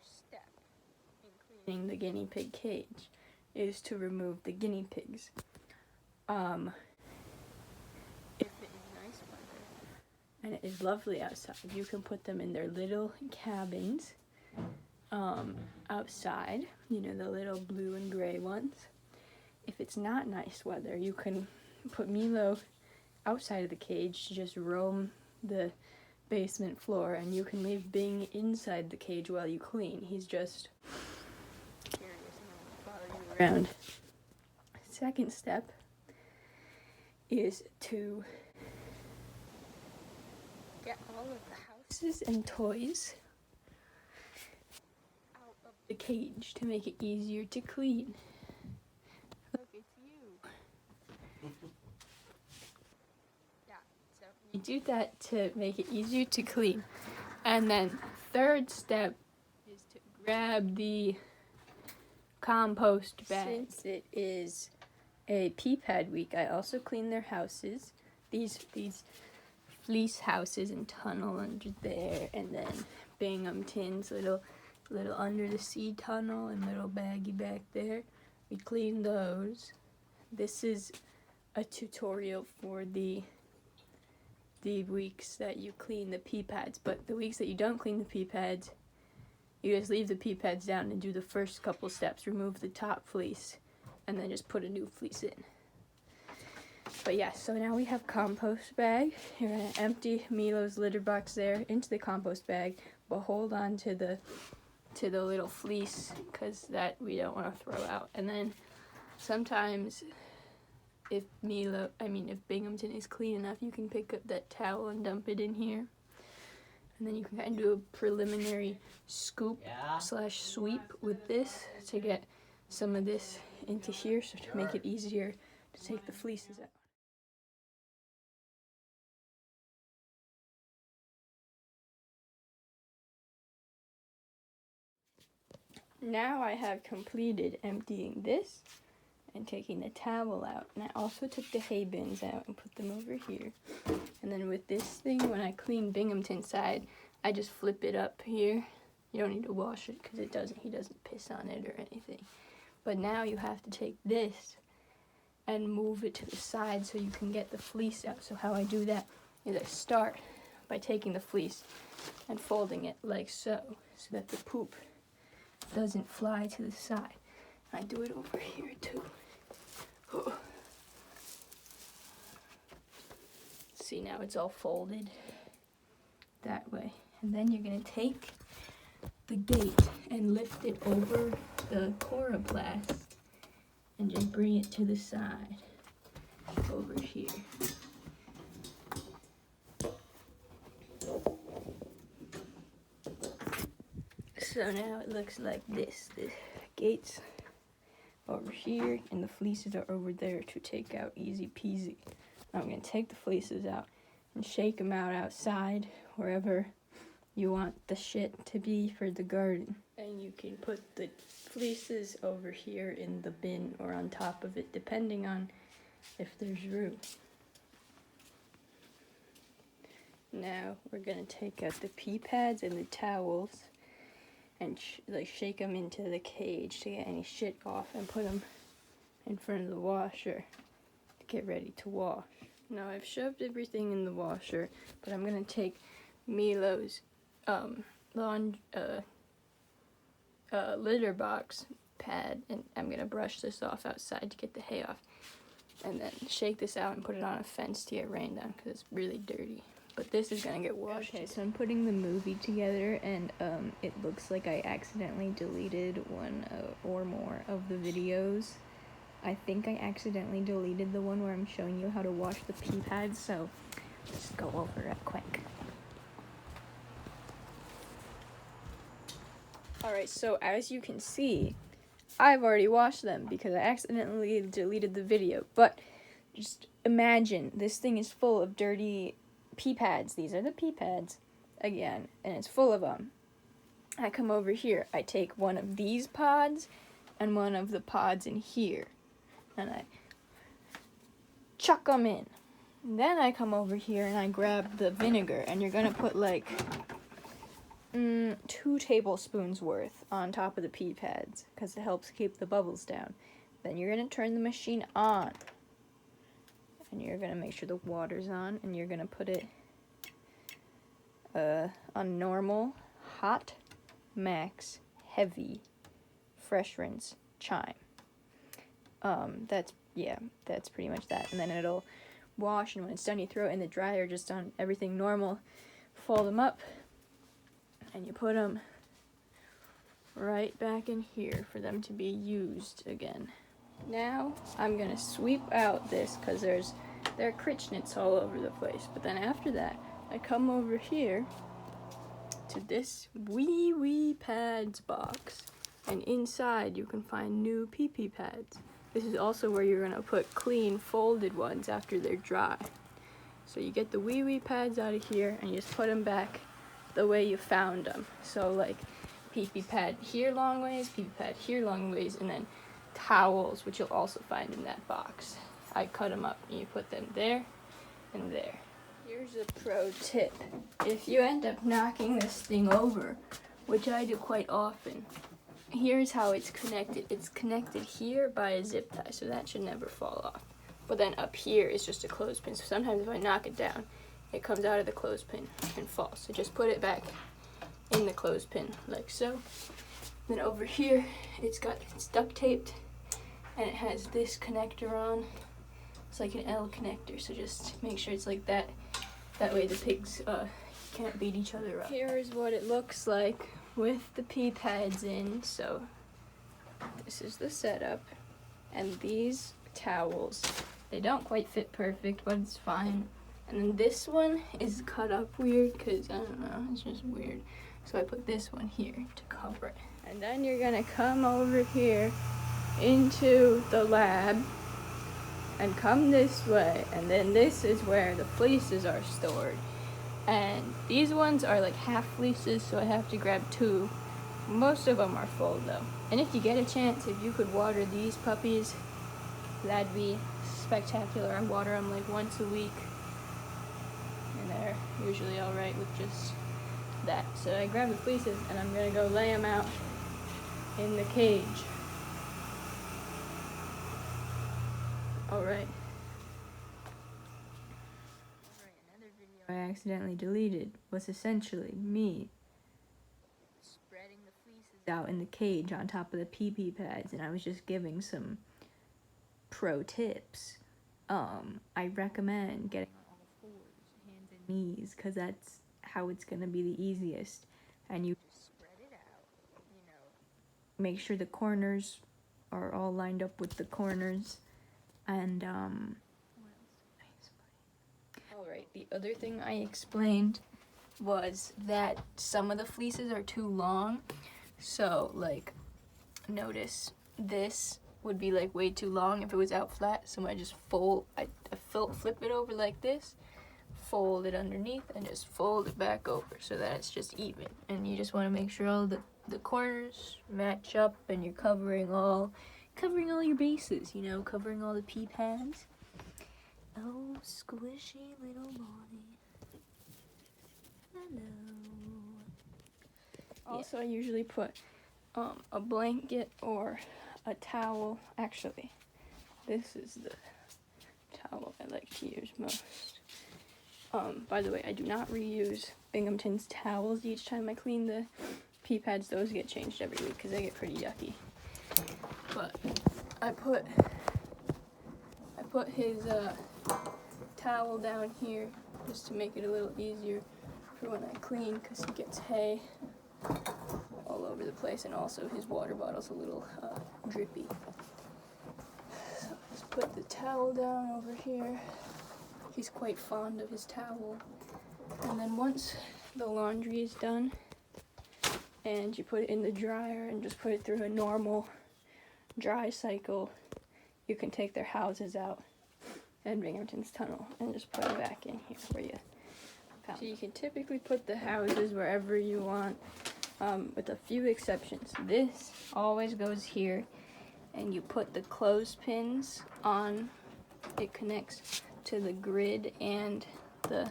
first step in cleaning the guinea pig cage is to remove the guinea pigs. If it is nice weather and it is lovely outside, you can put them in their little cabins outside, you know, the little blue and gray ones. If it's not nice weather, you can put Milo outside of the cage to just roam the basement floor, and you can leave Bing inside the cage while you clean. He's just curious and will follow you around. Second step is to get all of the houses and toys out of the cage to make it easier to clean. Look, it's you. Yeah, so you do that to make it easier to clean. And then third step is to grab the compost bag. Since it is a pea pad week, I also clean their houses. These fleece houses and tunnel under there, and then Binghamton's little under the sea tunnel and little baggy back there. We clean those. This is a tutorial for the weeks that you clean the pea pads, but the weeks that you don't clean the pea pads, you just leave the pea pads down and do the first couple steps. Remove the top fleece and then just put a new fleece in. But yeah, so now we have compost bag. You're gonna empty Milo's litter box there into the compost bag, but hold on to the little fleece, because that we don't want to throw out. And then sometimes if Binghamton is clean enough, you can pick up that towel and dump it in here. And then you can kind of do a preliminary scoop / sweep with this to get some of this into here, so to make it easier to take the fleeces out. Now I have completed emptying this and taking the towel out. And I also took the hay bins out and put them over here. And then with this thing, when I clean Binghamton's side, I just flip it up here. You don't need to wash it because he doesn't piss on it or anything. But now you have to take this and move it to the side so you can get the fleece out. So how I do that is I start by taking the fleece and folding it like so that the poop doesn't fly to the side. I do it over here too. See, now it's all folded that way. And then you're gonna take the gate and lift it over the coroplast and just bring it to the side over here. So now it looks like this. The gate's over here and the fleeces are over there to take out, easy peasy. I'm going to take the fleeces out and shake them out outside wherever you want the shit to be for the garden. And you can put the fleeces over here in the bin or on top of it, depending on if there's room. Now we're going to take out the pea pads and the towels and shake them into the cage to get any shit off and put them in front of the washer to get ready to wash. Now I've shoved everything in the washer, but I'm gonna take Milo's litter box pad, and I'm gonna brush this off outside to get the hay off, and then shake this out and put it on a fence to get rain down because it's really dirty. But this is gonna get washed. Okay, so I'm putting the movie together, and it looks like I accidentally deleted one or more of the videos. I think I accidentally deleted the one where I'm showing you how to wash the pea pads, so let's go over it quick. Alright, so as you can see, I've already washed them because I accidentally deleted the video, but just imagine this thing is full of dirty pea pads. These are the pea pads again, and it's full of them. I come over here, I take one of these pods and one of the pods in here, and I chuck them in. And then I come over here and I grab the vinegar, and you're gonna put like 2 tablespoons worth on top of the pee pads because it helps keep the bubbles down. Then you're going to turn the machine on. And you're going to make sure the water's on, and you're going to put it on normal, hot, max, heavy, fresh rinse, chime. That's pretty much that. And then it'll wash, and when it's done, you throw it in the dryer just on everything normal. Fold them up, and you put them right back in here for them to be used again. Now I'm gonna sweep out this because there are Kritchnits all over the place. But then after that, I come over here to this wee pads box, and inside you can find new pee pads. This is also where you're gonna put clean folded ones after they're dry. So you get the wee pads out of here and you just put them back the way you found them. So like pee pad here long ways, pee pad here long ways, and then towels, which you'll also find in that box. I cut them up and you put them there and there. Here's a pro tip. If you end up knocking this thing over, which I do quite often, here's how it's connected. It's connected here by a zip tie, so that should never fall off. But then up here is just a clothespin, so sometimes if I knock it down, it comes out of the clothespin and falls. So just put it back in the clothespin like so. Then over here, it's duct taped, and it has this connector on. It's like an L connector, so just make sure it's like that. That way the pigs can't beat each other up. Here's what it looks like with the pee pads in. So this is the setup, and these towels, they don't quite fit perfect, but it's fine. And then this one is cut up weird because I don't know, it's just weird. So I put this one here to cover it. And then you're gonna come over here into the lab and come this way, and then this is where the fleeces are stored. And these ones are like half fleeces, so I have to grab 2. Most of them are full though. And if you get a chance, if you could water these puppies, that'd be spectacular. I water them like once a week, and they're usually alright with just that. So I grab the fleeces and I'm gonna go lay them out in the cage. Alright. Another video I accidentally deleted was essentially me spreading the fleeces out in the cage on top of the pee pads, and I was just giving some pro tips. I recommend getting on all fours, hands and knees, because that's how it's going to be the easiest. And you just spread it out, you know. Make sure the corners are all lined up with the corners. And, what else did I explain? Alright, the other thing I explained was that some of the fleeces are too long. So, like, notice this would be like way too long if it was out flat, so I just flip it over like this, fold it underneath, and just fold it back over so that it's just even. And you just want to make sure all the corners match up, and you're covering all your bases, you know, covering all the pee pads. Oh, squishy little Bonnie. Hello. Also, I usually put a blanket or a towel. Actually, this is the towel I like to use most. By the way, I do not reuse Binghamton's towels each time I clean the pee pads. Those get changed every week because they get pretty yucky. But I put his towel down here just to make it a little easier for when I clean, because he gets hay all over the place, and also his water bottle's a little drippy. So let's put the towel down over here. He's quite fond of his towel. And then once the laundry is done and you put it in the dryer and just put it through a normal dry cycle, you can take their houses out and Binghamton's tunnel and just put it back in here where you found. So you can typically put the houses wherever you want, with a few exceptions. This always goes here, and you put the clothespins on. It connects to the grid and the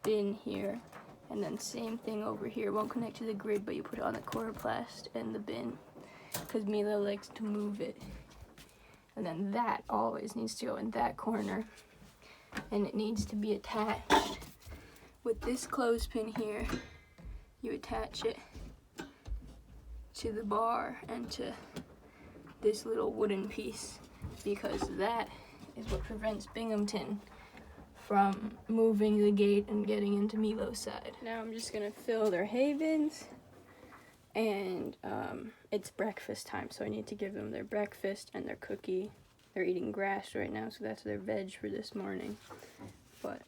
bin here, And then same thing over here. Won't connect to the grid, but you put it on the coroplast and the bin, because Milo likes to move it. And then that always needs to go in that corner, and it needs to be attached with this clothespin here. You attach it to the bar and to this little wooden piece, because that is what prevents Binghamton from moving the gate and getting into Milo's side. Now I'm just gonna fill their hay bins, and it's breakfast time, so I need to give them their breakfast and their cookie. They're eating grass right now, so that's their veg for this morning. But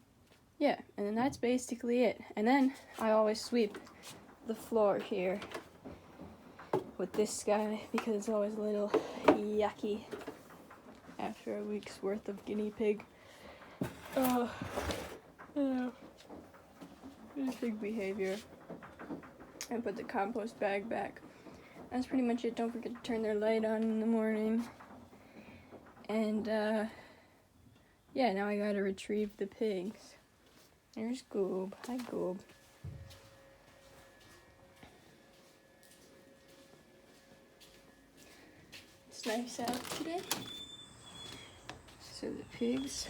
yeah, and then that's basically it. And then I always sweep the floor here with this guy, because it's always a little yucky after a week's worth of guinea pig. Guinea pig behavior. And put the compost bag back. That's pretty much it. Don't forget to turn their light on in the morning. And yeah, now I gotta retrieve the pigs. There's Goob. Hi, Goob. It's nice out today. So the pigs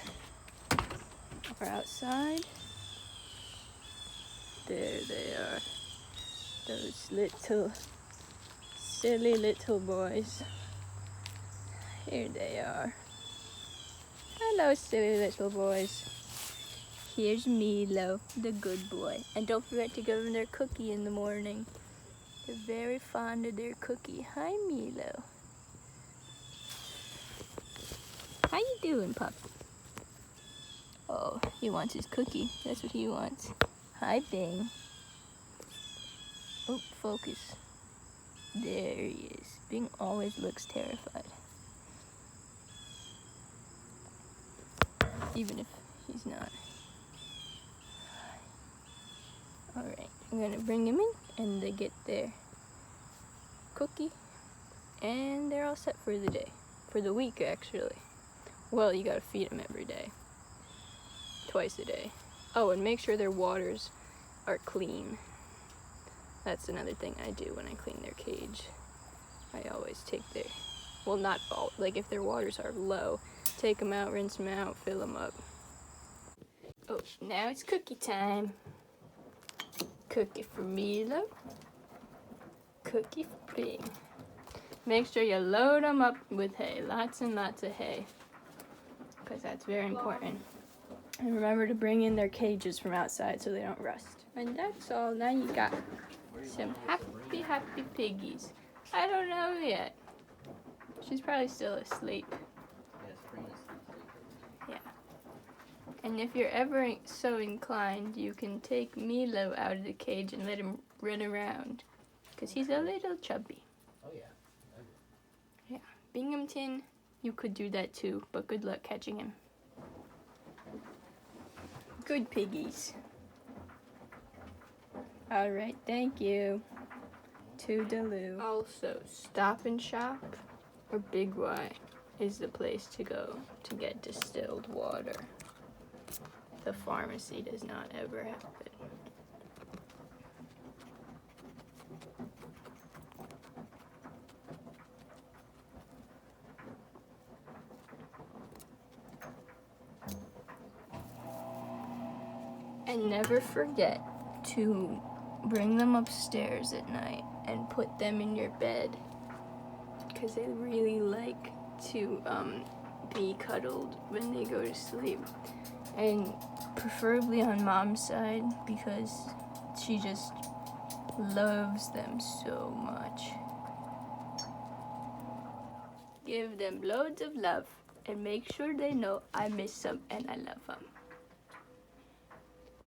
are outside. There they are. Those little, silly little boys. Here they are. Hello, silly little boys. Here's Milo, the good boy. And don't forget to give them their cookie in the morning. They're very fond of their cookie. Hi, Milo. How you doing, pup? Oh, he wants his cookie. That's what he wants. Hi, Bing. Oh, focus. There he is. Bing always looks terrified. Even if he's not. Alright, I'm gonna bring him in, and they get their cookie, and they're all set for the day. For the week, actually. Well, you gotta feed them every day. Twice a day. Oh, and make sure their waters are clean. That's another thing I do when I clean their cage. I always take their, well, not all, like if their waters are low, take them out, rinse them out, fill them up. Oh, now it's cookie time. Cookie for Milo. Cookie for Bing. Make sure you load them up with hay, lots and lots of hay, because that's very important. And remember to bring in their cages from outside so they don't rust. And that's all. Now you got some happy piggies. I don't know yet. She's probably still asleep. Yeah. And if you're ever so inclined, you can take Milo out of the cage and let him run around, because he's a little chubby. Oh yeah. Yeah. Binghamton, you could do that too, but good luck catching him. Good piggies. Alright, thank you. Toodaloo. Also, Stop and Shop, or Big Y, is the place to go to get distilled water. The pharmacy does not ever have it. And never forget to bring them upstairs at night and put them in your bed, because they really like to be cuddled when they go to sleep, and preferably on Mom's side, because she just loves them so much. Give them loads of love and make sure they know I miss them and I love them.